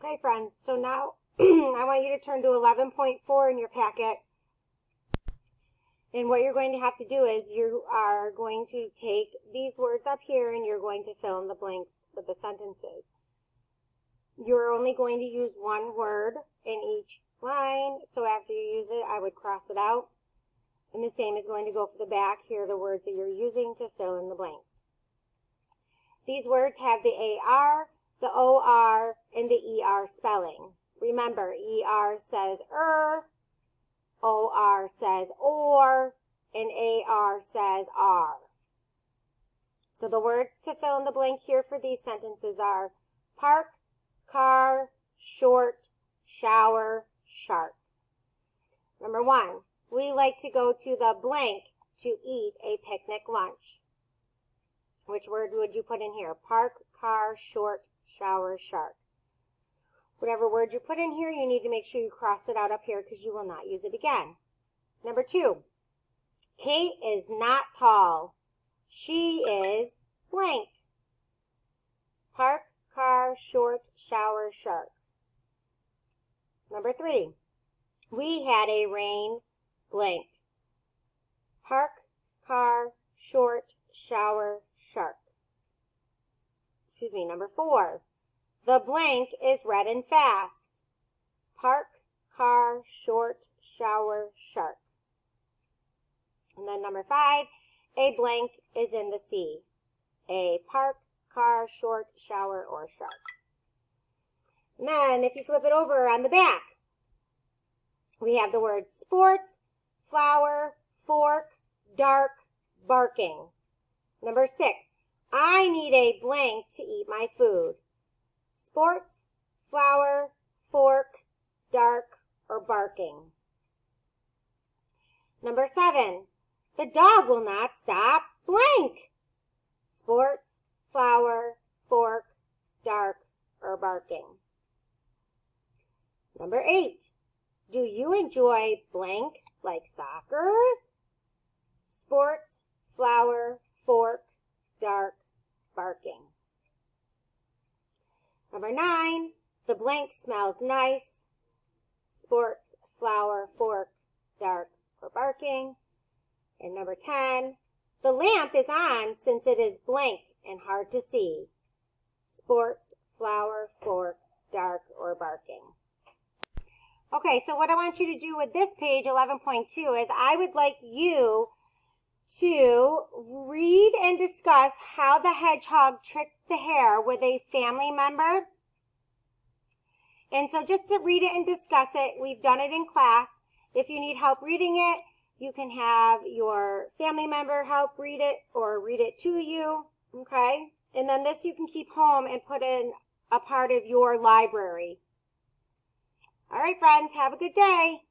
Okay, friends, so now I want you to turn to 11.4 in your packet. And what you're going to have to do is you are going to take these words up here and you're going to fill in the blanks with the sentences. You're only going to use one word in each line, so after you use it, I would cross it out. And the same is going to go for the back. Here are the words that you're using to fill in the blanks. These words have the AR, the OR, and the ER spelling. Remember, ER says OR says or, and AR says R. So the words to fill in the blank here for these sentences are park, car, short, shower, shark. Number 1, we like to go to the blank to eat a picnic lunch. Which word would you put in here? Park, car, short, shower, shark. Whatever word you put in here, you need to make sure you cross it out up here because you will not use it again. Number 2, Kate is not tall. She is blank. Park, car, short, shower, shark. Number 3, we had a rain blank. Park, car, short, shower, shark. Number 4, the blank is red and fast. Park, car, short, shower, shark. And then number 5, a blank is in the sea. A park, car, short, shower, or shark. And then if you flip it over on the back, we have the words sports, flower, fork, dark, barking. Number 6, I need a blank to eat my food. Sports, flower, fork, dark, or barking. Number 7, the dog will not stop blank. Sports, flower, fork, dark, or barking. Number 8, do you enjoy blank like soccer? Sports, flower, fork, dark, barking. Number 9, the blank smells nice. Sports, flower, fork, dark, or barking. And number 10, the lamp is on since it is blank and hard to see. Sports, flower, fork, dark, or barking. Okay, so what I want you to do with this page 11.2 is I would like you to read and discuss how the hedgehog tricked the hare with a family member. And so just to read it and discuss it, we've done it in class. If you need help reading it, you can have your family member help read it or read it to you, okay? And then this you can keep home and put in a part of your library. All right, friends, have a good day.